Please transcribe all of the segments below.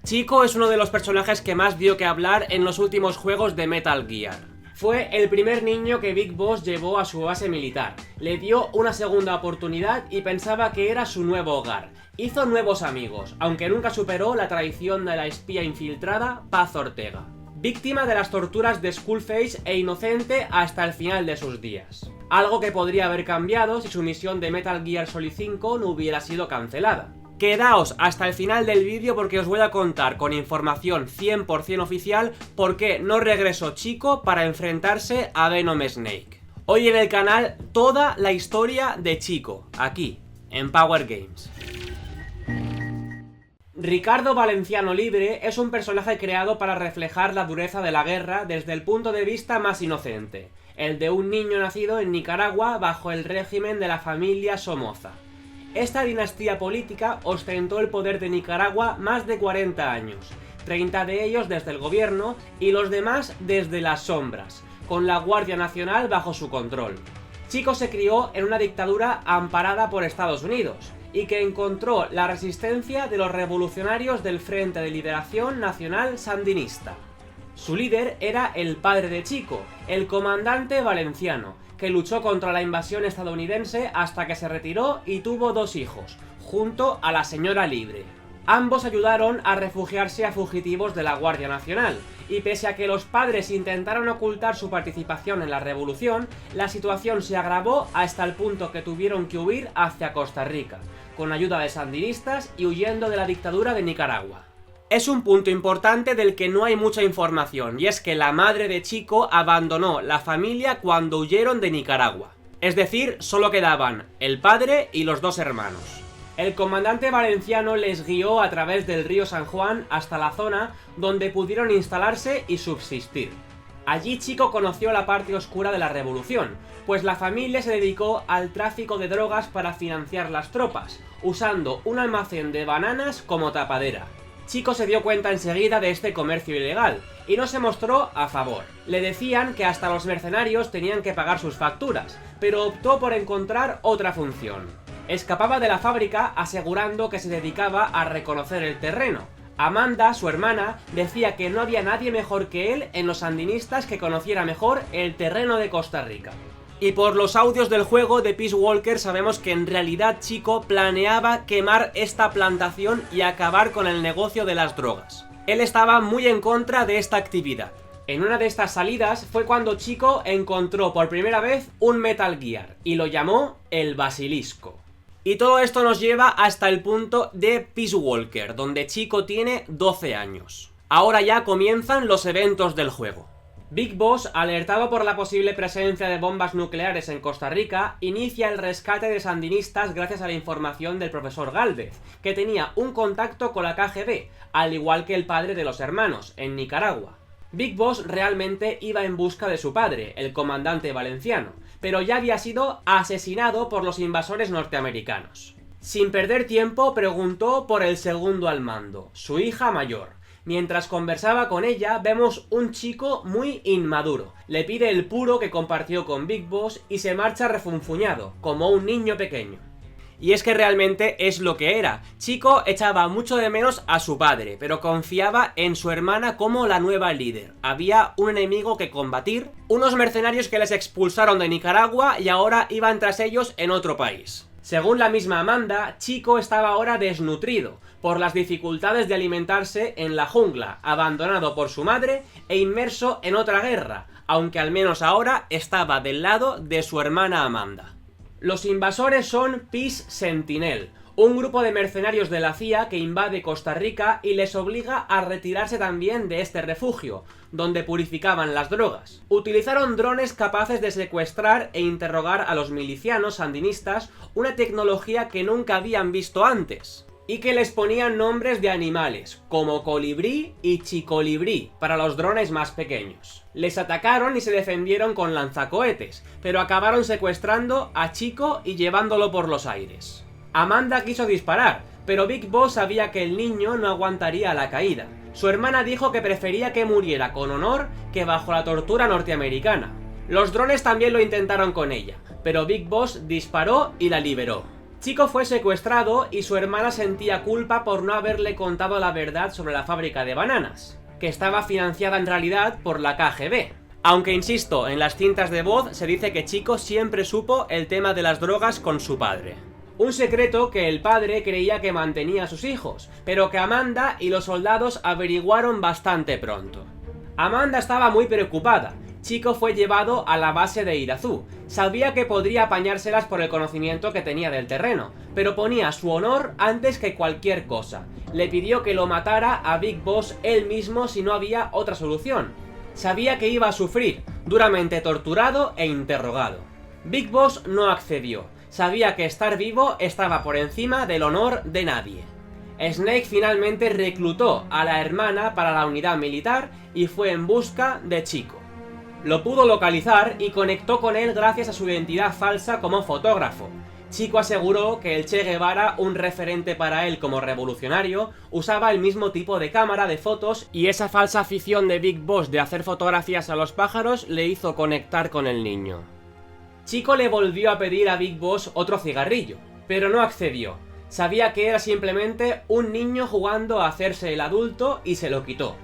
Chico es uno de los personajes que más dio que hablar en los últimos juegos de Metal Gear. Fue el primer niño que Big Boss llevó a su base militar, le dio una segunda oportunidad y pensaba que era su nuevo hogar. Hizo nuevos amigos, aunque nunca superó la traición de la espía infiltrada Paz Ortega. Víctima de las torturas de Skullface e inocente hasta el final de sus días. Algo que podría haber cambiado si su misión de Metal Gear Solid 5 no hubiera sido cancelada. Quedaos hasta el final del vídeo porque os voy a contar con información 100% oficial por qué no regresó Chico para enfrentarse a Venom Snake. Hoy en el canal toda la historia de Chico, aquí, en Power Games. Ricardo Valenciano Libre es un personaje creado para reflejar la dureza de la guerra desde el punto de vista más inocente, el de un niño nacido en Nicaragua bajo el régimen de la familia Somoza. Esta dinastía política ostentó el poder de Nicaragua más de 40 años, 30 de ellos desde el gobierno y los demás desde las sombras, con la Guardia Nacional bajo su control. Chico se crió en una dictadura amparada por Estados Unidos, y que encontró la resistencia de los revolucionarios del Frente de Liberación Nacional Sandinista. Su líder era el padre de Chico, el comandante Valenciano, que luchó contra la invasión estadounidense hasta que se retiró y tuvo 2 hijos, junto a la señora Libre. Ambos ayudaron a refugiarse a fugitivos de la Guardia Nacional, y pese a que los padres intentaron ocultar su participación en la revolución, la situación se agravó hasta el punto que tuvieron que huir hacia Costa Rica, con ayuda de sandinistas y huyendo de la dictadura de Nicaragua. Es un punto importante del que no hay mucha información, y es que la madre de Chico abandonó la familia cuando huyeron de Nicaragua. Es decir, solo quedaban el padre y los 2 hermanos. El comandante Valenciano les guió a través del río San Juan hasta la zona donde pudieron instalarse y subsistir. Allí Chico conoció la parte oscura de la revolución, pues la familia se dedicó al tráfico de drogas para financiar las tropas, usando un almacén de bananas como tapadera. Chico se dio cuenta enseguida de este comercio ilegal, y no se mostró a favor. Le decían que hasta los mercenarios tenían que pagar sus facturas, pero optó por encontrar otra función. Escapaba de la fábrica asegurando que se dedicaba a reconocer el terreno. Amanda, su hermana, decía que no había nadie mejor que él en los sandinistas que conociera mejor el terreno de Costa Rica. Y por los audios del juego de Peace Walker sabemos que en realidad Chico planeaba quemar esta plantación y acabar con el negocio de las drogas. Él estaba muy en contra de esta actividad. En una de estas salidas fue cuando Chico encontró por primera vez un Metal Gear y lo llamó el Basilisco. Y todo esto nos lleva hasta el punto de Peace Walker, donde Chico tiene 12 años. Ahora ya comienzan los eventos del juego. Big Boss, alertado por la posible presencia de bombas nucleares en Costa Rica, inicia el rescate de sandinistas gracias a la información del profesor Gálvez, que tenía un contacto con la KGB, al igual que el padre de los hermanos, en Nicaragua. Big Boss realmente iba en busca de su padre, el comandante Valenciano, pero ya había sido asesinado por los invasores norteamericanos. Sin perder tiempo, preguntó por el segundo al mando, su hija mayor. Mientras conversaba con ella, vemos un chico muy inmaduro. Le pide el puro que compartió con Big Boss y se marcha refunfuñado, como un niño pequeño. Y es que realmente es lo que era. Chico echaba mucho de menos a su padre, pero confiaba en su hermana como la nueva líder. Había un enemigo que combatir, unos mercenarios que les expulsaron de Nicaragua y ahora iban tras ellos en otro país. Según la misma Amanda, Chico estaba ahora desnutrido, por las dificultades de alimentarse en la jungla, abandonado por su madre e inmerso en otra guerra, aunque al menos ahora estaba del lado de su hermana Amanda. Los invasores son Peace Sentinel, un grupo de mercenarios de la CIA que invade Costa Rica y les obliga a retirarse también de este refugio, donde purificaban las drogas. Utilizaron drones capaces de secuestrar e interrogar a los milicianos sandinistas, una tecnología que nunca habían visto antes, y que les ponían nombres de animales, como colibrí y chicolibrí, para los drones más pequeños. Les atacaron y se defendieron con lanzacohetes, pero acabaron secuestrando a Chico y llevándolo por los aires. Amanda quiso disparar, pero Big Boss sabía que el niño no aguantaría la caída. Su hermana dijo que prefería que muriera con honor que bajo la tortura norteamericana. Los drones también lo intentaron con ella, pero Big Boss disparó y la liberó. Chico fue secuestrado y su hermana sentía culpa por no haberle contado la verdad sobre la fábrica de bananas, que estaba financiada en realidad por la KGB. Aunque insisto, en las cintas de voz se dice que Chico siempre supo el tema de las drogas con su padre. Un secreto que el padre creía que mantenía a sus hijos, pero que Amanda y los soldados averiguaron bastante pronto. Amanda estaba muy preocupada. Chico fue llevado a la base de Irazú. Sabía que podría apañárselas por el conocimiento que tenía del terreno, pero ponía su honor antes que cualquier cosa. Le pidió que lo matara a Big Boss él mismo si no había otra solución. Sabía que iba a sufrir, duramente torturado e interrogado. Big Boss no accedió. Sabía que estar vivo estaba por encima del honor de nadie. Snake finalmente reclutó a la hermana para la unidad militar y fue en busca de Chico. Lo pudo localizar y conectó con él gracias a su identidad falsa como fotógrafo. Chico aseguró que el Che Guevara, un referente para él como revolucionario, usaba el mismo tipo de cámara de fotos y esa falsa afición de Big Boss de hacer fotografías a los pájaros le hizo conectar con el niño. Chico le volvió a pedir a Big Boss otro cigarrillo, pero no accedió. Sabía que era simplemente un niño jugando a hacerse el adulto y se lo quitó.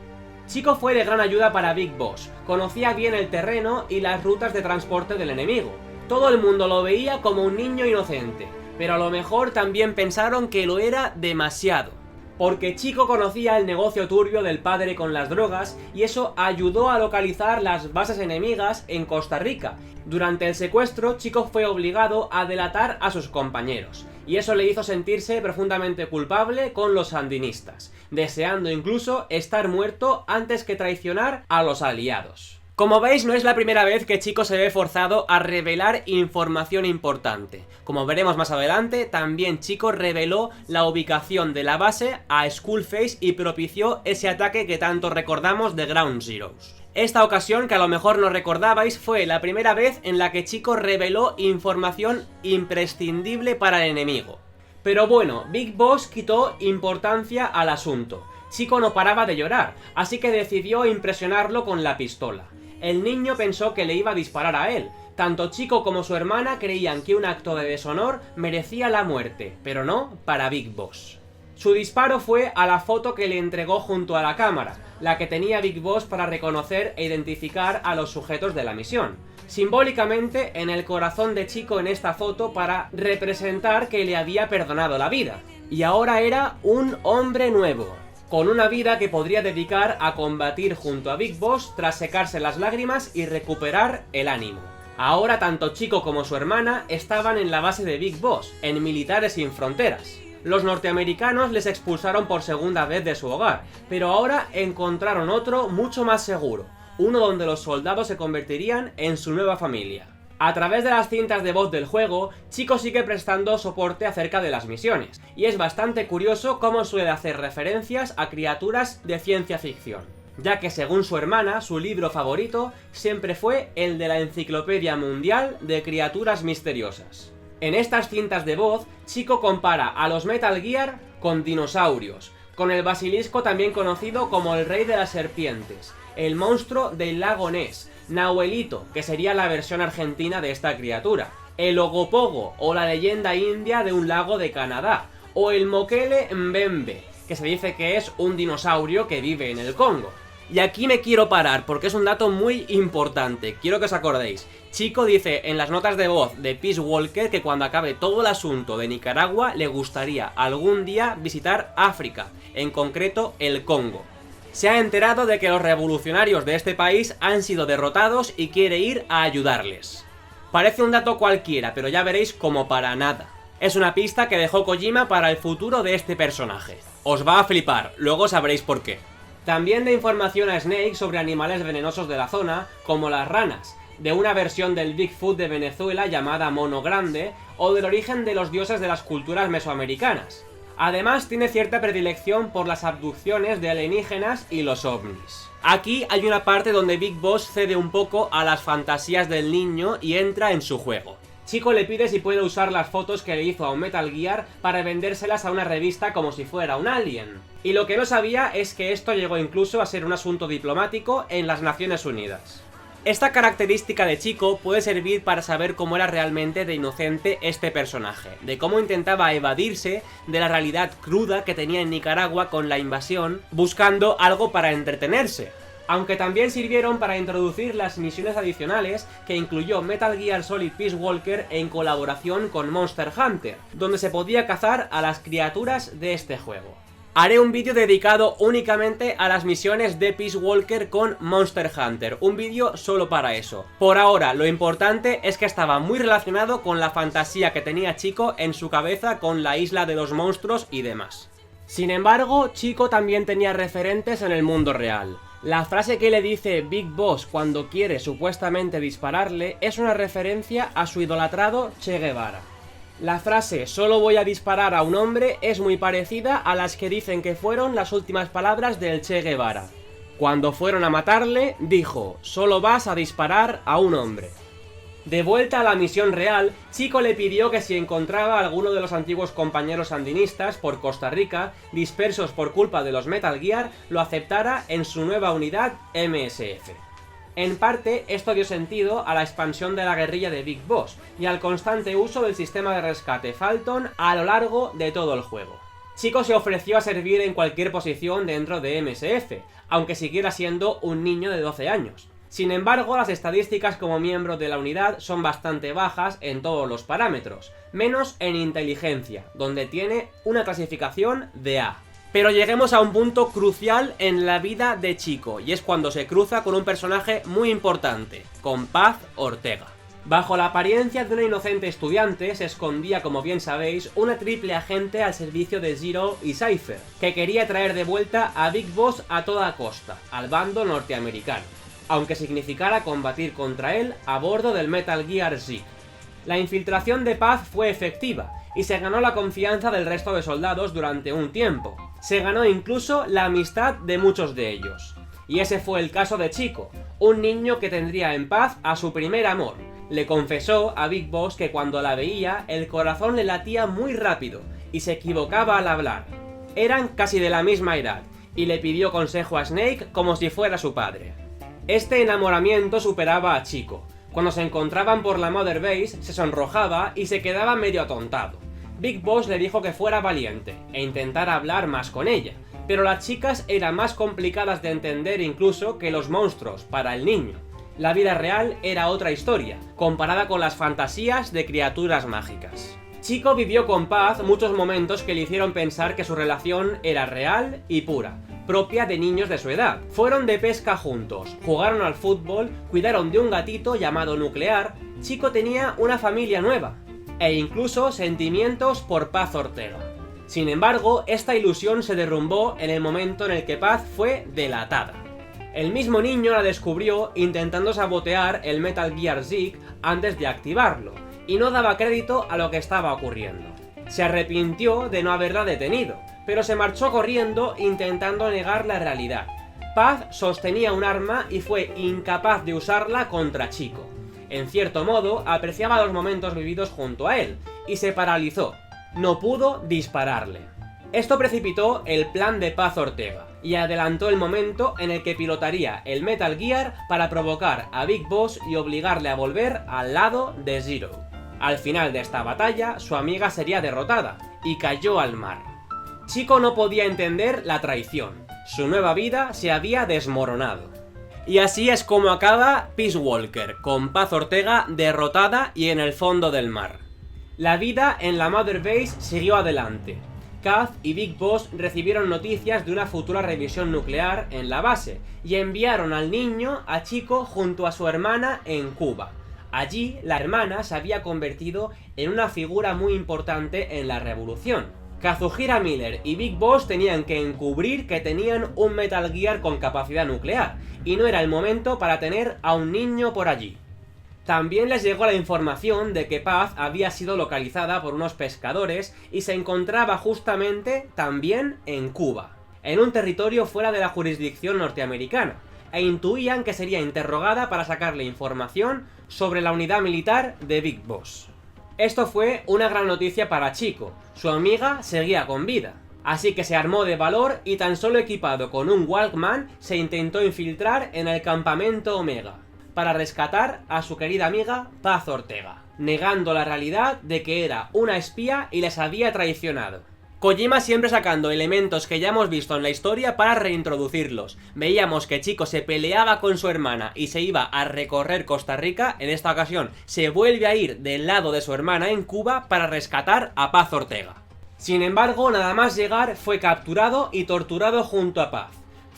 Chico fue de gran ayuda para Big Boss, conocía bien el terreno y las rutas de transporte del enemigo. Todo el mundo lo veía como un niño inocente, pero a lo mejor también pensaron que lo era demasiado. Porque Chico conocía el negocio turbio del padre con las drogas y eso ayudó a localizar las bases enemigas en Costa Rica. Durante el secuestro, Chico fue obligado a delatar a sus compañeros, y eso le hizo sentirse profundamente culpable con los sandinistas, deseando incluso estar muerto antes que traicionar a los aliados. Como veis, no es la primera vez que Chico se ve forzado a revelar información importante. Como veremos más adelante, también Chico reveló la ubicación de la base a Skullface y propició ese ataque que tanto recordamos de Ground Zeroes. Esta ocasión, que a lo mejor no recordabais, fue la primera vez en la que Chico reveló información imprescindible para el enemigo. Pero bueno, Big Boss quitó importancia al asunto. Chico no paraba de llorar, así que decidió impresionarlo con la pistola. El niño pensó que le iba a disparar a él. Tanto Chico como su hermana creían que un acto de deshonor merecía la muerte, pero no para Big Boss. Su disparo fue a la foto que le entregó junto a la cámara, la que tenía Big Boss para reconocer e identificar a los sujetos de la misión. Simbólicamente en el corazón de Chico en esta foto para representar que le había perdonado la vida. Y ahora era un hombre nuevo, con una vida que podría dedicar a combatir junto a Big Boss tras secarse las lágrimas y recuperar el ánimo. Ahora tanto Chico como su hermana estaban en la base de Big Boss, en Militares Sin Fronteras. Los norteamericanos les expulsaron por segunda vez de su hogar, pero ahora encontraron otro mucho más seguro, uno donde los soldados se convertirían en su nueva familia. A través de las cintas de voz del juego, Chico sigue prestando soporte acerca de las misiones, y es bastante curioso cómo suele hacer referencias a criaturas de ciencia ficción, ya que según su hermana, su libro favorito siempre fue el de la Enciclopedia Mundial de Criaturas Misteriosas. En estas cintas de voz, Chico compara a los Metal Gear con dinosaurios, con el basilisco también conocido como el Rey de las Serpientes, el monstruo del lago Ness, Nahuelito, que sería la versión argentina de esta criatura, el Ogopogo o la leyenda india de un lago de Canadá, o el Mokele Mbembe, que se dice que es un dinosaurio que vive en el Congo. Y aquí me quiero parar porque es un dato muy importante, quiero que os acordéis. Chico dice en las notas de voz de Peace Walker que cuando acabe todo el asunto de Nicaragua le gustaría algún día visitar África, en concreto el Congo. Se ha enterado de que los revolucionarios de este país han sido derrotados y quiere ir a ayudarles. Parece un dato cualquiera, pero ya veréis como para nada. Es una pista que dejó Kojima para el futuro de este personaje. Os va a flipar, luego sabréis por qué. También da información a Snake sobre animales venenosos de la zona, como las ranas, de una versión del Bigfoot de Venezuela llamada Mono Grande, o del origen de los dioses de las culturas mesoamericanas. Además, tiene cierta predilección por las abducciones de alienígenas y los ovnis. Aquí hay una parte donde Big Boss cede un poco a las fantasías del niño y entra en su juego. Chico le pide si puede usar las fotos que le hizo a un Metal Gear para vendérselas a una revista como si fuera un alien. Y lo que no sabía es que esto llegó incluso a ser un asunto diplomático en las Naciones Unidas. Esta característica de Chico puede servir para saber cómo era realmente de inocente este personaje, de cómo intentaba evadirse de la realidad cruda que tenía en Nicaragua con la invasión, buscando algo para entretenerse. Aunque también sirvieron para introducir las misiones adicionales que incluyó Metal Gear Solid Peace Walker en colaboración con Monster Hunter, donde se podía cazar a las criaturas de este juego. Haré un vídeo dedicado únicamente a las misiones de Peace Walker con Monster Hunter, un vídeo solo para eso. Por ahora, lo importante es que estaba muy relacionado con la fantasía que tenía Chico en su cabeza con la isla de los monstruos y demás. Sin embargo, Chico también tenía referentes en el mundo real. La frase que le dice Big Boss cuando quiere supuestamente dispararle es una referencia a su idolatrado Che Guevara. La frase "solo voy a disparar a un hombre" es muy parecida a las que dicen que fueron las últimas palabras del Che Guevara. Cuando fueron a matarle, dijo "solo vas a disparar a un hombre". De vuelta a la misión real, Chico le pidió que si encontraba a alguno de los antiguos compañeros sandinistas por Costa Rica, dispersos por culpa de los Metal Gear, lo aceptara en su nueva unidad MSF. En parte, esto dio sentido a la expansión de la guerrilla de Big Boss y al constante uso del sistema de rescate Phantom a lo largo de todo el juego. Chico se ofreció a servir en cualquier posición dentro de MSF, aunque siguiera siendo un niño de 12 años. Sin embargo, las estadísticas como miembro de la unidad son bastante bajas en todos los parámetros, menos en inteligencia, donde tiene una clasificación de A. Pero lleguemos a un punto crucial en la vida de Chico, y es cuando se cruza con un personaje muy importante, con Paz Ortega. Bajo la apariencia de una inocente estudiante se escondía, como bien sabéis, una triple agente al servicio de Zero y Cypher, que quería traer de vuelta a Big Boss a toda costa, al bando norteamericano, aunque significara combatir contra él a bordo del Metal Gear Zig. La infiltración de Paz fue efectiva, y se ganó la confianza del resto de soldados durante un tiempo. Se ganó incluso la amistad de muchos de ellos. Y ese fue el caso de Chico, un niño que tendría en Paz a su primer amor. Le confesó a Big Boss que cuando la veía, el corazón le latía muy rápido, y se equivocaba al hablar. Eran casi de la misma edad, y le pidió consejo a Snake como si fuera su padre. Este enamoramiento superaba a Chico. Cuando se encontraban por la Mother Base, se sonrojaba y se quedaba medio atontado. Big Boss le dijo que fuera valiente, e intentara hablar más con ella, pero las chicas eran más complicadas de entender incluso que los monstruos para el niño. La vida real era otra historia, comparada con las fantasías de criaturas mágicas. Chico vivió con Paz muchos momentos que le hicieron pensar que su relación era real y pura, propia de niños de su edad. Fueron de pesca juntos, jugaron al fútbol, cuidaron de un gatito llamado Nuclear. Chico tenía una familia nueva, e incluso sentimientos por Paz Ortega. Sin embargo, esta ilusión se derrumbó en el momento en el que Paz fue delatada. El mismo niño la descubrió intentando sabotear el Metal Gear Zig antes de activarlo, y no daba crédito a lo que estaba ocurriendo. Se arrepintió de no haberla detenido, pero se marchó corriendo intentando negar la realidad. Paz sostenía un arma y fue incapaz de usarla contra Chico. En cierto modo, apreciaba los momentos vividos junto a él, y se paralizó. No pudo dispararle. Esto precipitó el plan de Paz Ortega, y adelantó el momento en el que pilotaría el Metal Gear para provocar a Big Boss y obligarle a volver al lado de Zero. Al final de esta batalla, su amiga sería derrotada, y cayó al mar. Chico no podía entender la traición. Su nueva vida se había desmoronado. Y así es como acaba Peace Walker, con Paz Ortega derrotada y en el fondo del mar. La vida en la Mother Base siguió adelante. Kaz y Big Boss recibieron noticias de una futura revisión nuclear en la base, y enviaron al niño a Chico junto a su hermana en Cuba. Allí, la hermana se había convertido en una figura muy importante en la revolución. Kazuhira Miller y Big Boss tenían que encubrir que tenían un Metal Gear con capacidad nuclear, y no era el momento para tener a un niño por allí. También les llegó la información de que Paz había sido localizada por unos pescadores y se encontraba justamente también en Cuba, en un territorio fuera de la jurisdicción norteamericana, e intuían que sería interrogada para sacarle información sobre la unidad militar de Big Boss. Esto fue una gran noticia para Chico, su amiga seguía con vida, así que se armó de valor y tan solo equipado con un Walkman se intentó infiltrar en el campamento Omega. para rescatar a su querida amiga Paz Ortega, negando la realidad de que era una espía y les había traicionado. Kojima siempre sacando elementos que ya hemos visto en la historia para reintroducirlos. Veíamos que Chico se peleaba con su hermana y se iba a recorrer Costa Rica. En esta ocasión se vuelve a ir del lado de su hermana en Cuba para rescatar a Paz Ortega. Sin embargo, nada más llegar fue capturado y torturado junto a Paz.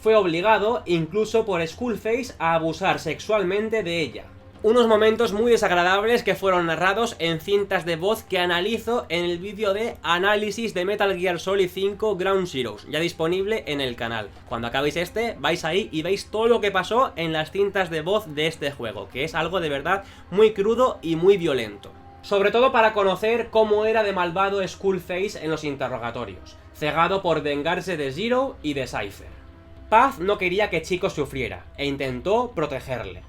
Fue obligado, incluso por Skullface, a abusar sexualmente de ella. Unos momentos muy desagradables que fueron narrados en cintas de voz que analizo en el vídeo de análisis de Metal Gear Solid 5 Ground Zeroes, ya disponible en el canal. Cuando acabéis vais ahí y veis todo lo que pasó en las cintas de voz de este juego, que es algo de verdad muy crudo y muy violento. Sobre todo para conocer cómo era de malvado Skullface en los interrogatorios, cegado por vengarse de Zero y de Cypher. Paz no quería que Chico sufriera, e intentó protegerle.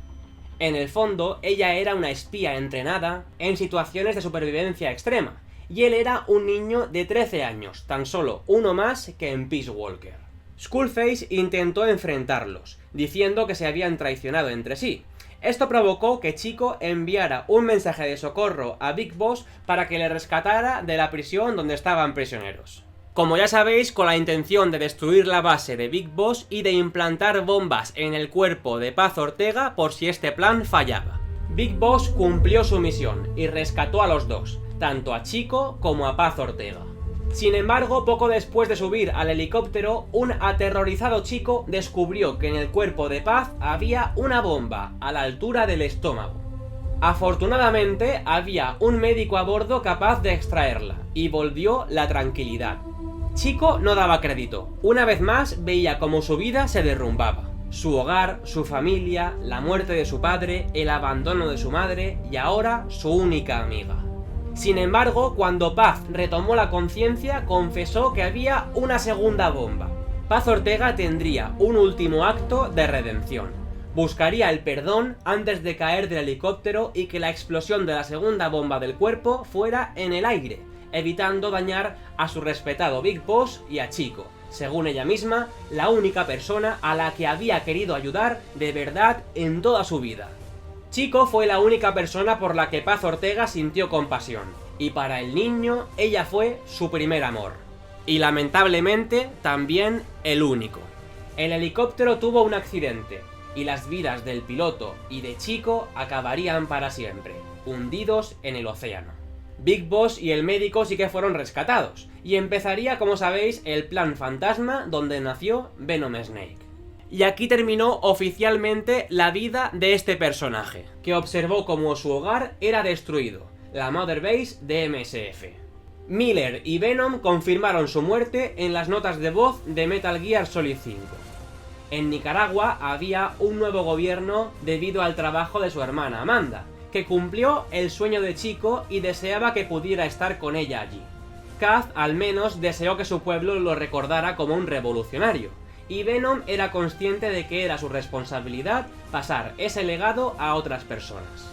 En el fondo, ella era una espía entrenada en situaciones de supervivencia extrema, y él era un niño de 13 años, tan solo uno más que en Peace Walker. Skullface intentó enfrentarlos, diciendo que se habían traicionado entre sí. Esto provocó que Chico enviara un mensaje de socorro a Big Boss para que le rescatara de la prisión donde estaban prisioneros. Como ya sabéis, con la intención de destruir la base de Big Boss y de implantar bombas en el cuerpo de Paz Ortega por si este plan fallaba. Big Boss cumplió su misión y rescató a los dos, tanto a Chico como a Paz Ortega. Sin embargo, poco después de subir al helicóptero, un aterrorizado Chico descubrió que en el cuerpo de Paz había una bomba a la altura del estómago. Afortunadamente, había un médico a bordo capaz de extraerla, y volvió la tranquilidad. Chico no daba crédito. Una vez más veía cómo su vida se derrumbaba. Su hogar, su familia, la muerte de su padre, el abandono de su madre y ahora su única amiga. Sin embargo, cuando Paz retomó la conciencia, confesó que había una segunda bomba. Paz Ortega tendría un último acto de redención. Buscaría el perdón antes de caer del helicóptero y que la explosión de la segunda bomba del cuerpo fuera en el aire, evitando dañar a su respetado Big Boss y a Chico, según ella misma, la única persona a la que había querido ayudar de verdad en toda su vida. Chico fue la única persona por la que Paz Ortega sintió compasión, y para el niño, ella fue su primer amor. Y lamentablemente, también el único. El helicóptero tuvo un accidente, y las vidas del piloto y de Chico acabarían para siempre, hundidos en el océano. Big Boss y el médico sí que fueron rescatados, y empezaría, como sabéis, el plan fantasma donde nació Venom Snake. Y aquí terminó oficialmente la vida de este personaje, que observó cómo su hogar era destruido, la Mother Base de MSF. Miller y Venom confirmaron su muerte en las notas de voz de Metal Gear Solid 5. En Nicaragua había un nuevo gobierno debido al trabajo de su hermana Amanda, que cumplió el sueño de Chico y deseaba que pudiera estar con ella allí. Kaz al menos deseó que su pueblo lo recordara como un revolucionario, y Venom era consciente de que era su responsabilidad pasar ese legado a otras personas.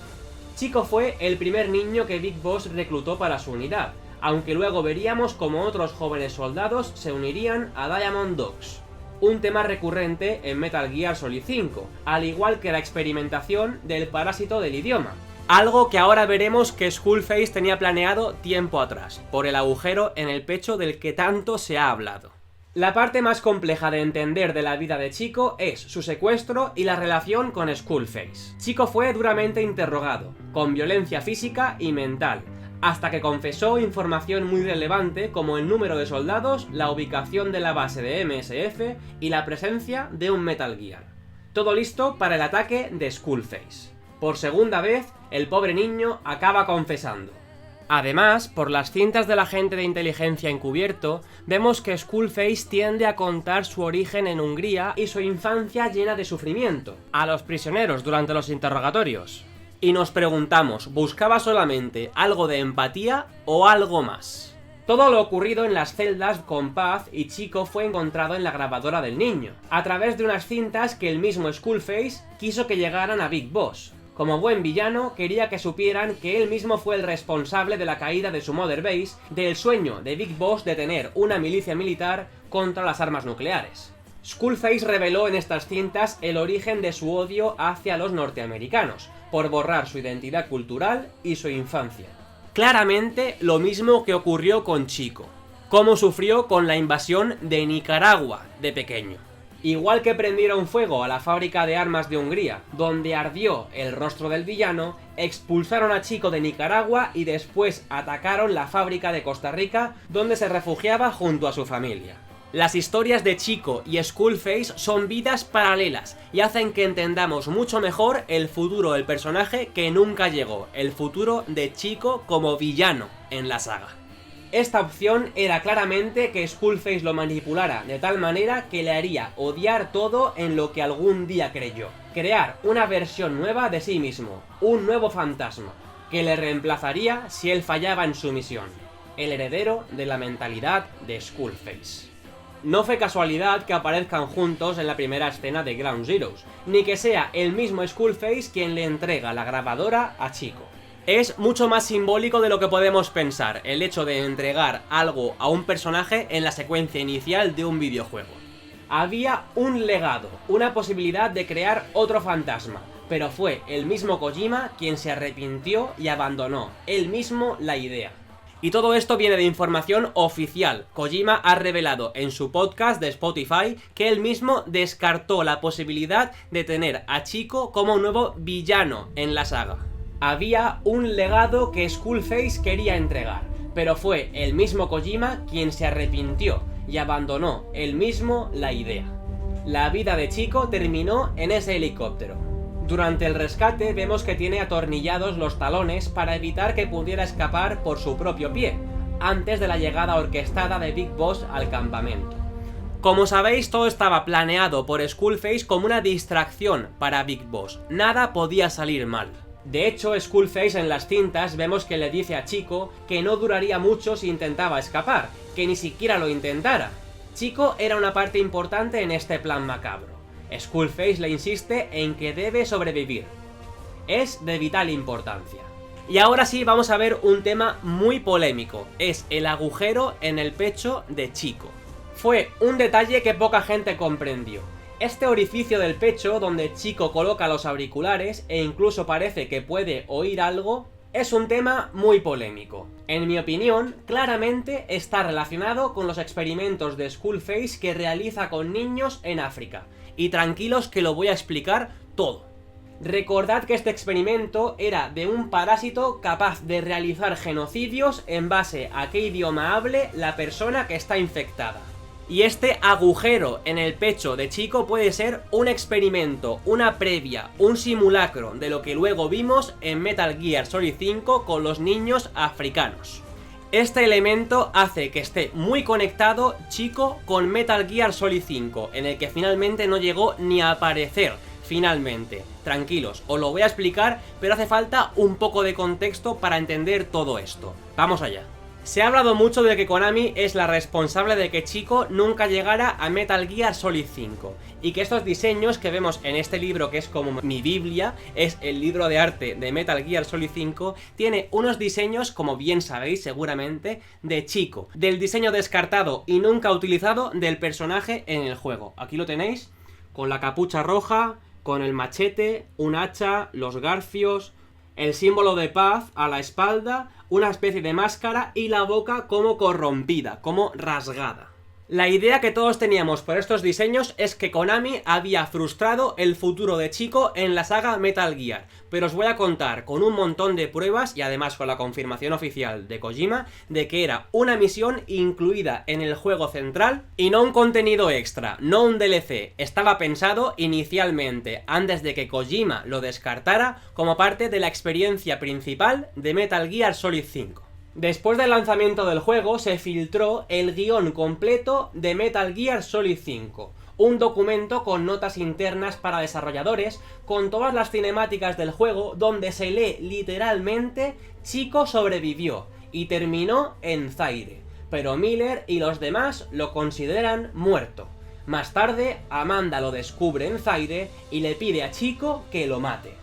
Chico fue el primer niño que Big Boss reclutó para su unidad, aunque luego veríamos como otros jóvenes soldados se unirían a Diamond Dogs, un tema recurrente en Metal Gear Solid 5, al igual que la experimentación del parásito del idioma, algo que ahora veremos que Skullface tenía planeado tiempo atrás, por el agujero en el pecho del que tanto se ha hablado. La parte más compleja de entender de la vida de Chico es su secuestro y la relación con Skullface. Chico fue duramente interrogado, con violencia física y mental, hasta que confesó información muy relevante como el número de soldados, la ubicación de la base de MSF y la presencia de un Metal Gear. Todo listo para el ataque de Skullface. Por segunda vez, el pobre niño acaba confesando. Además, por las cintas del agente de inteligencia encubierto, vemos que Skullface tiende a contar su origen en Hungría y su infancia llena de sufrimiento a los prisioneros durante los interrogatorios. Y nos preguntamos, ¿buscaba solamente algo de empatía o algo más? Todo lo ocurrido en las celdas con Paz y Chico fue encontrado en la grabadora del niño, a través de unas cintas que el mismo Skullface quiso que llegaran a Big Boss. Como buen villano, quería que supieran que él mismo fue el responsable de la caída de su Mother Base, del sueño de Big Boss de tener una milicia militar contra las armas nucleares. Skullface reveló en estas cintas el origen de su odio hacia los norteamericanos, por borrar su identidad cultural y su infancia. Claramente lo mismo que ocurrió con Chico, cómo sufrió con la invasión de Nicaragua de pequeño. Igual que prendieron fuego a la fábrica de armas de Hungría, donde ardió el rostro del villano, expulsaron a Chico de Nicaragua y después atacaron la fábrica de Costa Rica, donde se refugiaba junto a su familia. Las historias de Chico y Skullface son vidas paralelas y hacen que entendamos mucho mejor el futuro del personaje que nunca llegó, el futuro de Chico como villano en la saga. Esta opción era claramente que Skullface lo manipulara de tal manera que le haría odiar todo en lo que algún día creyó. Crear una versión nueva de sí mismo, un nuevo fantasma, que le reemplazaría si él fallaba en su misión. El heredero de la mentalidad de Skullface. No fue casualidad que aparezcan juntos en la primera escena de Ground Zeroes, ni que sea el mismo Skullface quien le entrega la grabadora a Chico. Es mucho más simbólico de lo que podemos pensar, el hecho de entregar algo a un personaje en la secuencia inicial de un videojuego. Había un legado, una posibilidad de crear otro fantasma, pero fue el mismo Kojima quien se arrepintió y abandonó él mismo la idea. Y todo esto viene de información oficial. Kojima ha revelado en su podcast de Spotify que él mismo descartó la posibilidad de tener a Chico como nuevo villano en la saga. Había un legado que Skullface quería entregar, pero fue el mismo Kojima quien se arrepintió y abandonó él mismo la idea. La vida de Chico terminó en ese helicóptero. Durante el rescate vemos que tiene atornillados los talones para evitar que pudiera escapar por su propio pie, antes de la llegada orquestada de Big Boss al campamento. Como sabéis, todo estaba planeado por Skullface como una distracción para Big Boss, nada podía salir mal. De hecho, Skullface en las cintas vemos que le dice a Chico que no duraría mucho si intentaba escapar, que ni siquiera lo intentara. Chico era una parte importante en este plan macabro. Skullface le insiste en que debe sobrevivir. Es de vital importancia. Y ahora sí vamos a ver un tema muy polémico, es el agujero en el pecho de Chico. Fue un detalle que poca gente comprendió. Este orificio del pecho donde Chico coloca los auriculares e incluso parece que puede oír algo, es un tema muy polémico. En mi opinión, claramente está relacionado con los experimentos de Skullface que realiza con niños en África. Y tranquilos que lo voy a explicar todo. Recordad que este experimento era de un parásito capaz de realizar genocidios en base a qué idioma hable la persona que está infectada. Y este agujero en el pecho de Chico puede ser un experimento, una previa, un simulacro de lo que luego vimos en Metal Gear Solid 5 con los niños africanos. Este elemento hace que esté muy conectado Chico con Metal Gear Solid 5, en el que finalmente no llegó ni a aparecer, finalmente. Tranquilos, os lo voy a explicar, pero hace falta un poco de contexto para entender todo esto. Vamos allá. Se ha hablado mucho de que Konami es la responsable de que Chico nunca llegara a Metal Gear Solid 5 y que estos diseños que vemos en este libro, que es como mi biblia, es el libro de arte de Metal Gear Solid 5, tiene unos diseños, como bien sabéis seguramente, de Chico, del diseño descartado y nunca utilizado del personaje en el juego. Aquí lo tenéis, con la capucha roja, con el machete, un hacha, los garfios, el símbolo de paz a la espalda, una especie de máscara y la boca como corrompida, como rasgada. La idea que todos teníamos por estos diseños es que Konami había frustrado el futuro de Chico en la saga Metal Gear, pero os voy a contar con un montón de pruebas y además con la confirmación oficial de Kojima de que era una misión incluida en el juego central y no un contenido extra, no un DLC. Estaba pensado inicialmente, antes de que Kojima lo descartara, como parte de la experiencia principal de Metal Gear Solid 5. Después del lanzamiento del juego se filtró el guión completo de Metal Gear Solid 5, un documento con notas internas para desarrolladores, con todas las cinemáticas del juego donde se lee literalmente Chico sobrevivió y terminó en Zaire, pero Miller y los demás lo consideran muerto. Más tarde, Amanda lo descubre en Zaire y le pide a Chico que lo mate.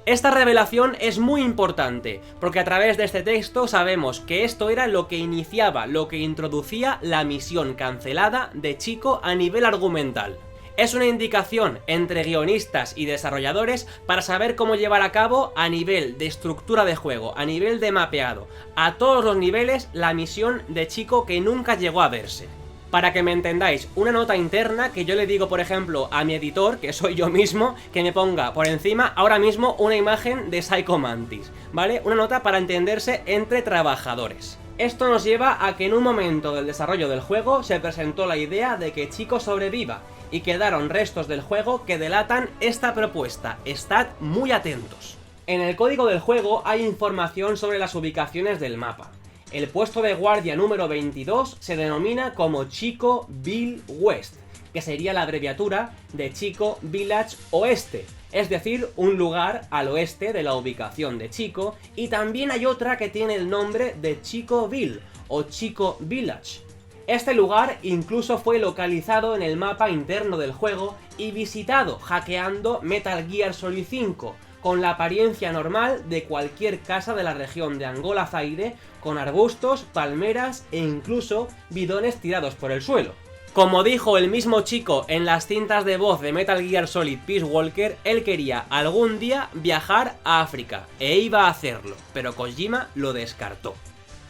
Esta revelación es muy importante, porque a través de este texto sabemos que esto era lo que iniciaba, lo que introducía la misión cancelada de Chico a nivel argumental. Es una indicación entre guionistas y desarrolladores para saber cómo llevar a cabo a nivel de estructura de juego, a nivel de mapeado, a todos los niveles la misión de Chico que nunca llegó a verse. Para que me entendáis, una nota interna que yo le digo por ejemplo a mi editor, que soy yo mismo, que me ponga por encima ahora mismo una imagen de Psycho Mantis, ¿vale? Una nota para entenderse entre trabajadores. Esto nos lleva a que en un momento del desarrollo del juego se presentó la idea de que Chico sobreviva, y quedaron restos del juego que delatan esta propuesta. Estad muy atentos. En el código del juego hay información sobre las ubicaciones del mapa. El puesto de guardia número 22 se denomina como Chico Ville West, que sería la abreviatura de Chico Village Oeste, es decir, un lugar al oeste de la ubicación de Chico, y también hay otra que tiene el nombre de Chico Ville o Chico Village. Este lugar incluso fue localizado en el mapa interno del juego y visitado hackeando Metal Gear Solid 5, con la apariencia normal de cualquier casa de la región de Angola Zaire, con arbustos, palmeras e incluso bidones tirados por el suelo. Como dijo el mismo Chico en las cintas de voz de Metal Gear Solid Peace Walker, él quería algún día viajar a África, e iba a hacerlo, pero Kojima lo descartó.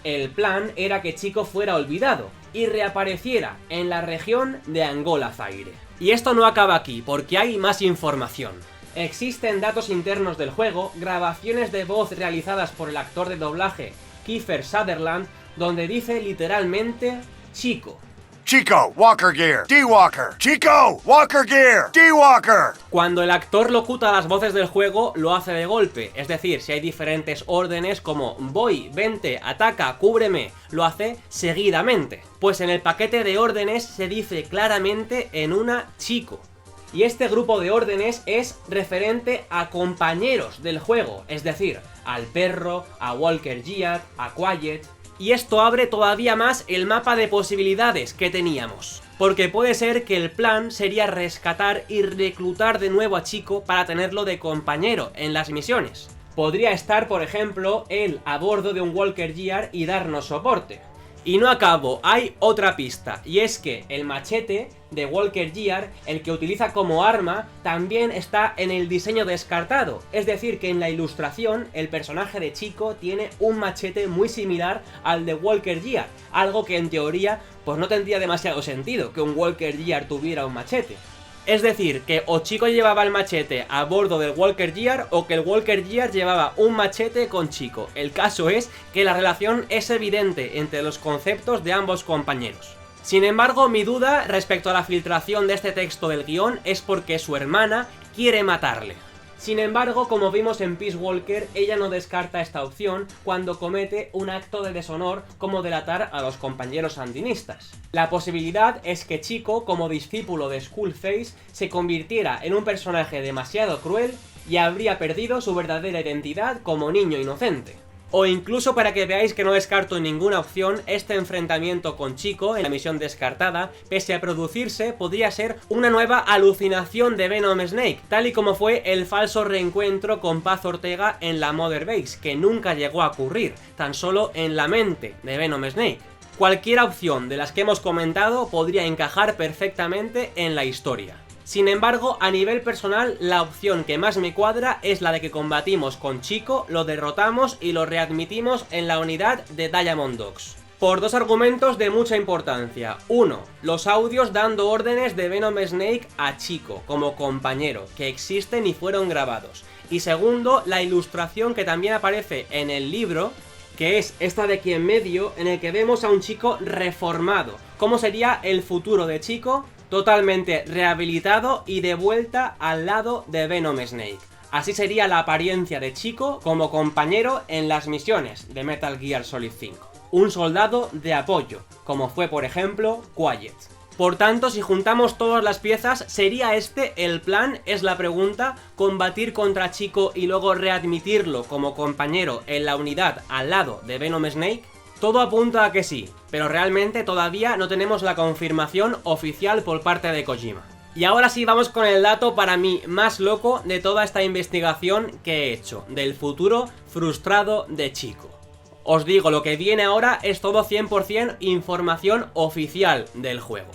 El plan era que Chico fuera olvidado y reapareciera en la región de Angola Zaire. Y esto no acaba aquí, porque hay más información. Existen datos internos del juego, grabaciones de voz realizadas por el actor de doblaje Kiefer Sutherland, donde dice literalmente Chico. Chico, Walker Gear, D-Walker. Chico, Walker Gear, D-Walker. Cuando el actor locuta las voces del juego, lo hace de golpe, es decir, si hay diferentes órdenes como voy, vente, ataca, cúbreme, lo hace seguidamente. Pues en el paquete de órdenes se dice claramente en una Chico. Y este grupo de órdenes es referente a compañeros del juego, es decir, al perro, a Walker Gear, a Quiet. Y esto abre todavía más el mapa de posibilidades que teníamos. Porque puede ser que el plan sería rescatar y reclutar de nuevo a Chico para tenerlo de compañero en las misiones. Podría estar, por ejemplo, él a bordo de un Walker Gear y darnos soporte. Y no acabo, hay otra pista, y es que el machete de Walker Gear, el que utiliza como arma, también está en el diseño descartado. Es decir, que en la ilustración el personaje de Chico tiene un machete muy similar al de Walker Gear, algo que en teoría pues no tendría demasiado sentido que un Walker Gear tuviera un machete. Es decir, que o Chico llevaba el machete a bordo del Walker Gear o que el Walker Gear llevaba un machete con Chico. El caso es que la relación es evidente entre los conceptos de ambos compañeros. Sin embargo, mi duda respecto a la filtración de este texto del guión es porque su hermana quiere matarle. Sin embargo, como vimos en Peace Walker, ella no descarta esta opción cuando comete un acto de deshonor como delatar a los compañeros sandinistas. La posibilidad es que Chico, como discípulo de Skullface, se convirtiera en un personaje demasiado cruel y habría perdido su verdadera identidad como niño inocente. O incluso, para que veáis que no descarto ninguna opción, este enfrentamiento con Chico en la misión descartada, pese a producirse, podría ser una nueva alucinación de Venom Snake, tal y como fue el falso reencuentro con Paz Ortega en la Mother Base, que nunca llegó a ocurrir, tan solo en la mente de Venom Snake. Cualquier opción de las que hemos comentado podría encajar perfectamente en la historia. Sin embargo, a nivel personal, la opción que más me cuadra es la de que combatimos con Chico, lo derrotamos y lo readmitimos en la unidad de Diamond Dogs. Por dos argumentos de mucha importancia. Uno, los audios dando órdenes de Venom Snake a Chico como compañero, que existen y fueron grabados. Y segundo, la ilustración que también aparece en el libro, que es esta de aquí en medio, en el que vemos a un Chico reformado. ¿Cómo sería el futuro de Chico? Totalmente rehabilitado y de vuelta al lado de Venom Snake. Así sería la apariencia de Chico como compañero en las misiones de Metal Gear Solid 5. Un soldado de apoyo, como fue por ejemplo Quiet. Por tanto, si juntamos todas las piezas, ¿sería este el plan? Es la pregunta. ¿Combatir contra Chico y luego readmitirlo como compañero en la unidad al lado de Venom Snake? Todo apunta a que sí, pero realmente todavía no tenemos la confirmación oficial por parte de Kojima. Y ahora sí vamos con el dato para mí más loco de toda esta investigación que he hecho, del futuro frustrado de Chico. Os digo, lo que viene ahora es todo 100% información oficial del juego.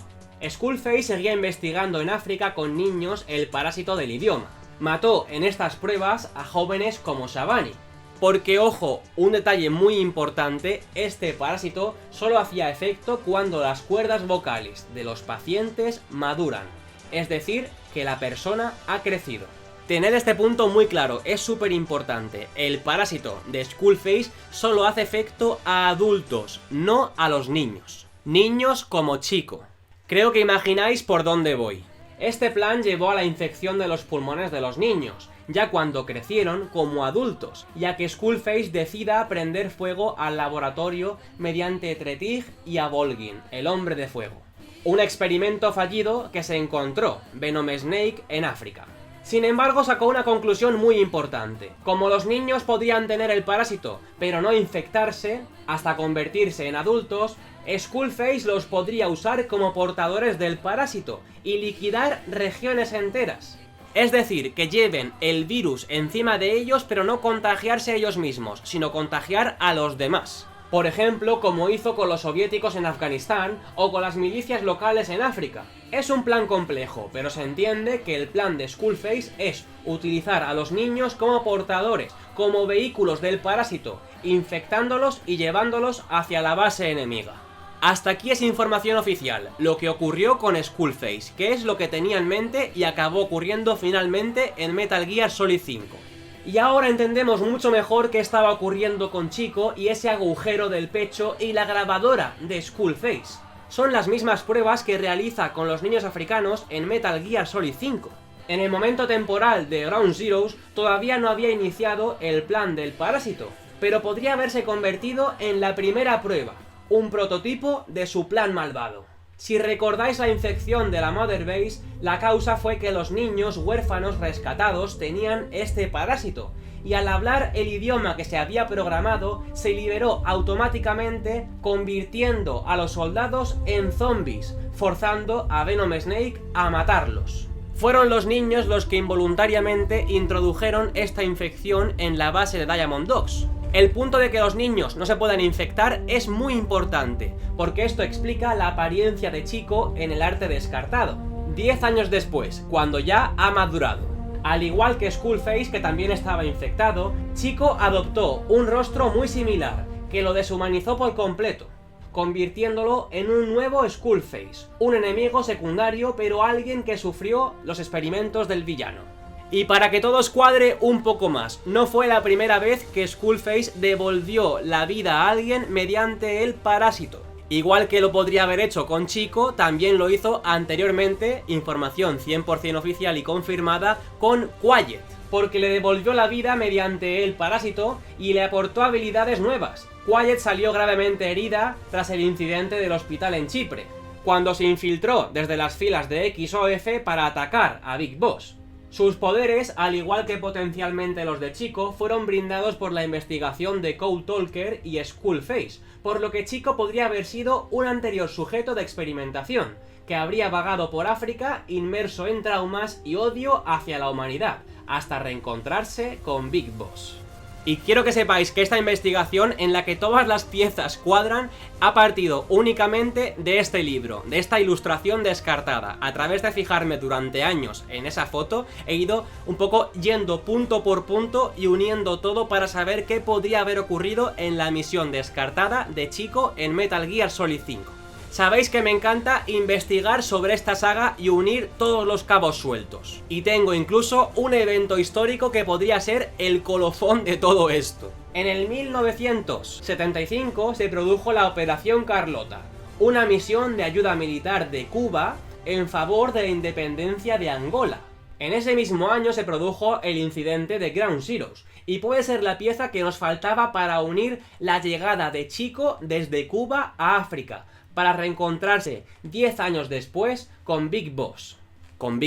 Skullface seguía investigando en África con niños el parásito del idioma. Mató en estas pruebas a jóvenes como Shabani. Porque, ojo, un detalle muy importante, este parásito solo hacía efecto cuando las cuerdas vocales de los pacientes maduran. Es decir, que la persona ha crecido. Tened este punto muy claro, es súper importante. El parásito de Skullface solo hace efecto a adultos, no a los niños. Niños como Chico. Creo que imagináis por dónde voy. Este plan llevó a la infección de los pulmones de los niños, ya cuando crecieron como adultos, ya que Skullface decida prender fuego al laboratorio mediante Tretig y a Volgin, el hombre de fuego. Un experimento fallido que se encontró Venom Snake en África. Sin embargo, sacó una conclusión muy importante. Como los niños podían tener el parásito, pero no infectarse, hasta convertirse en adultos, Skullface los podría usar como portadores del parásito y liquidar regiones enteras. Es decir, que lleven el virus encima de ellos, pero no contagiarse ellos mismos, sino contagiar a los demás. Por ejemplo, como hizo con los soviéticos en Afganistán o con las milicias locales en África. Es un plan complejo, pero se entiende que el plan de Skullface es utilizar a los niños como portadores, como vehículos del parásito, infectándolos y llevándolos hacia la base enemiga. Hasta aquí es información oficial, lo que ocurrió con Skullface, que es lo que tenía en mente y acabó ocurriendo finalmente en Metal Gear Solid 5. Y ahora entendemos mucho mejor qué estaba ocurriendo con Chico y ese agujero del pecho y la grabadora de Skullface. Son las mismas pruebas que realiza con los niños africanos en Metal Gear Solid 5. En el momento temporal de Ground Zeroes todavía no había iniciado el plan del parásito, pero podría haberse convertido en la primera prueba, un prototipo de su plan malvado. Si recordáis la infección de la Mother Base, la causa fue que los niños huérfanos rescatados tenían este parásito, y al hablar el idioma que se había programado, se liberó automáticamente, convirtiendo a los soldados en zombies, forzando a Venom Snake a matarlos. Fueron los niños los que involuntariamente introdujeron esta infección en la base de Diamond Dogs. El punto de que los niños no se puedan infectar es muy importante, porque esto explica la apariencia de Chico en el arte descartado. 10 años después, cuando ya ha madurado. Al igual que Skullface, que también estaba infectado, Chico adoptó un rostro muy similar, que lo deshumanizó por completo, convirtiéndolo en un nuevo Skullface, un enemigo secundario pero alguien que sufrió los experimentos del villano. Y para que todo os cuadre un poco más, no fue la primera vez que Skullface devolvió la vida a alguien mediante el parásito. Igual que lo podría haber hecho con Chico, también lo hizo anteriormente, información 100% oficial y confirmada, con Quiet, porque le devolvió la vida mediante el parásito y le aportó habilidades nuevas. Quiet salió gravemente herida tras el incidente del hospital en Chipre, cuando se infiltró desde las filas de XOF para atacar a Big Boss. Sus poderes, al igual que potencialmente los de Chico, fueron brindados por la investigación de Code Talker y Skullface, por lo que Chico podría haber sido un anterior sujeto de experimentación, que habría vagado por África inmerso en traumas y odio hacia la humanidad, hasta reencontrarse con Big Boss. Y quiero que sepáis que esta investigación, en la que todas las piezas cuadran, ha partido únicamente de este libro, de esta ilustración descartada. A través de fijarme durante años en esa foto, he ido un poco yendo punto por punto y uniendo todo para saber qué podría haber ocurrido en la misión descartada de Chico en Metal Gear Solid 5. Sabéis que me encanta investigar sobre esta saga y unir todos los cabos sueltos. Y tengo incluso un evento histórico que podría ser el colofón de todo esto. En el 1975 se produjo la Operación Carlota, una misión de ayuda militar de Cuba en favor de la independencia de Angola. En ese mismo año se produjo el incidente de Ground Zeroes, y puede ser la pieza que nos faltaba para unir la llegada de Chico desde Cuba a África, para reencontrarse 10 años después con Big Boss, con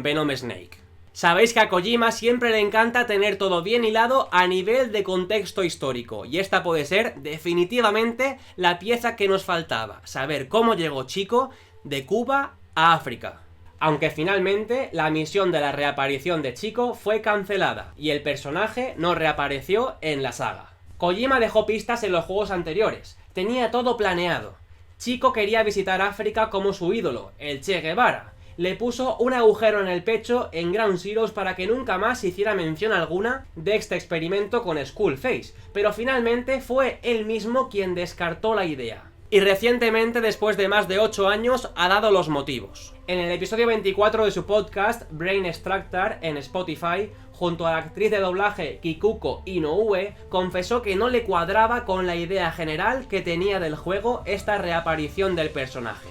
Venom Snake. Sabéis que a Kojima siempre le encanta tener todo bien hilado a nivel de contexto histórico, y esta puede ser definitivamente la pieza que nos faltaba, saber cómo llegó Chico de Cuba a África. Aunque finalmente la misión de la reaparición de Chico fue cancelada, y el personaje no reapareció en la saga. Kojima dejó pistas en los juegos anteriores, tenía todo planeado. Chico quería visitar África como su ídolo, el Che Guevara. Le puso un agujero en el pecho en Ground Zeroes para que nunca más se hiciera mención alguna de este experimento con Skullface, pero finalmente fue él mismo quien descartó la idea. Y recientemente, después de más de 8 años, ha dado los motivos. En el episodio 24 de su podcast, Brain Extractor, en Spotify, junto a la actriz de doblaje Kikuko Inoue, confesó que no le cuadraba con la idea general que tenía del juego esta reaparición del personaje.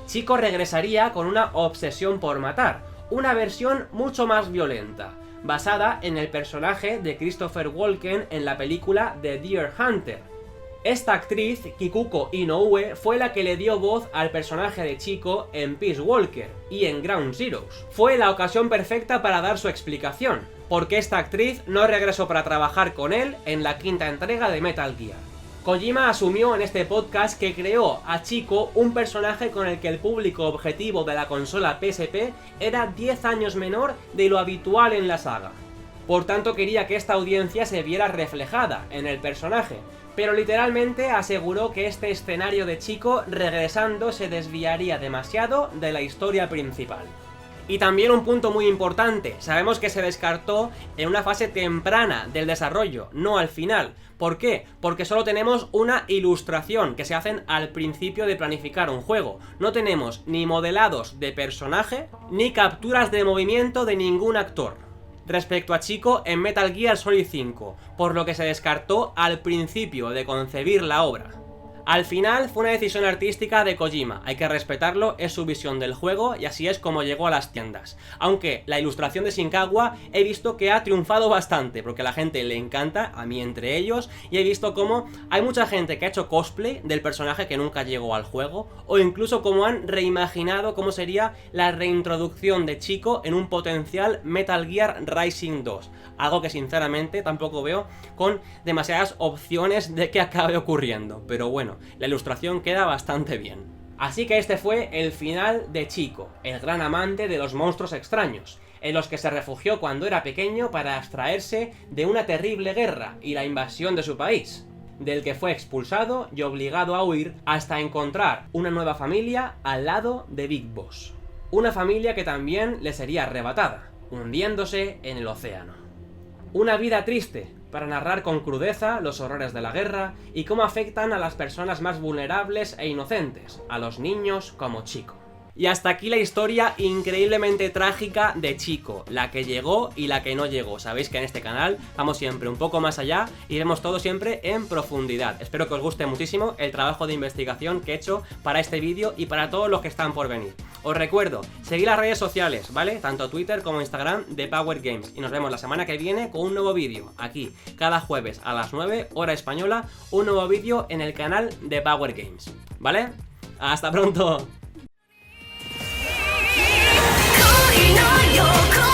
Chico regresaría con una obsesión por matar, una versión mucho más violenta, basada en el personaje de Christopher Walken en la película The Deer Hunter. Esta actriz, Kikuko Inoue, fue la que le dio voz al personaje de Chico en Peace Walker y en Ground Zeroes. Fue la ocasión perfecta para dar su explicación, porque esta actriz no regresó para trabajar con él en la quinta entrega de Metal Gear. Kojima asumió en este podcast que creó a Chico un personaje con el que el público objetivo de la consola PSP era 10 años menor de lo habitual en la saga. Por tanto, quería que esta audiencia se viera reflejada en el personaje, pero literalmente aseguró que este escenario de Chico regresando se desviaría demasiado de la historia principal. Y también un punto muy importante, sabemos que se descartó en una fase temprana del desarrollo, no al final. ¿Por qué? Porque solo tenemos una ilustración que se hacen al principio de planificar un juego. No tenemos ni modelados de personaje, ni capturas de movimiento de ningún actor. Respecto a Chico en Metal Gear Solid 5, por lo que se descartó al principio de concebir la obra. Al final fue una decisión artística de Kojima, hay que respetarlo, es su visión del juego y así es como llegó a las tiendas. Aunque la ilustración de Shinkawa he visto que ha triunfado bastante, porque a la gente le encanta, a mí entre ellos, y he visto cómo hay mucha gente que ha hecho cosplay del personaje que nunca llegó al juego, o incluso cómo han reimaginado cómo sería la reintroducción de Chico en un potencial Metal Gear Rising 2. Algo que sinceramente tampoco veo con demasiadas opciones de que acabe ocurriendo, pero bueno, la ilustración queda bastante bien. Así que este fue el final de Chico, el gran amante de los monstruos extraños, en los que se refugió cuando era pequeño para abstraerse de una terrible guerra y la invasión de su país, del que fue expulsado y obligado a huir hasta encontrar una nueva familia al lado de Big Boss. Una familia que también le sería arrebatada, hundiéndose en el océano. Una vida triste, para narrar con crudeza los horrores de la guerra y cómo afectan a las personas más vulnerables e inocentes, a los niños como Chico. Y hasta aquí la historia increíblemente trágica de Chico, la que llegó y la que no llegó. Sabéis que en este canal vamos siempre un poco más allá y vemos todo siempre en profundidad. Espero que os guste muchísimo el trabajo de investigación que he hecho para este vídeo y para todos los que están por venir. Os recuerdo, seguid las redes sociales, ¿vale? Tanto Twitter como Instagram de Power Games. Y nos vemos la semana que viene con un nuevo vídeo, aquí, cada jueves a las 9, hora española, un nuevo vídeo en el canal de Power Games, ¿vale? ¡Hasta pronto! 恋の予告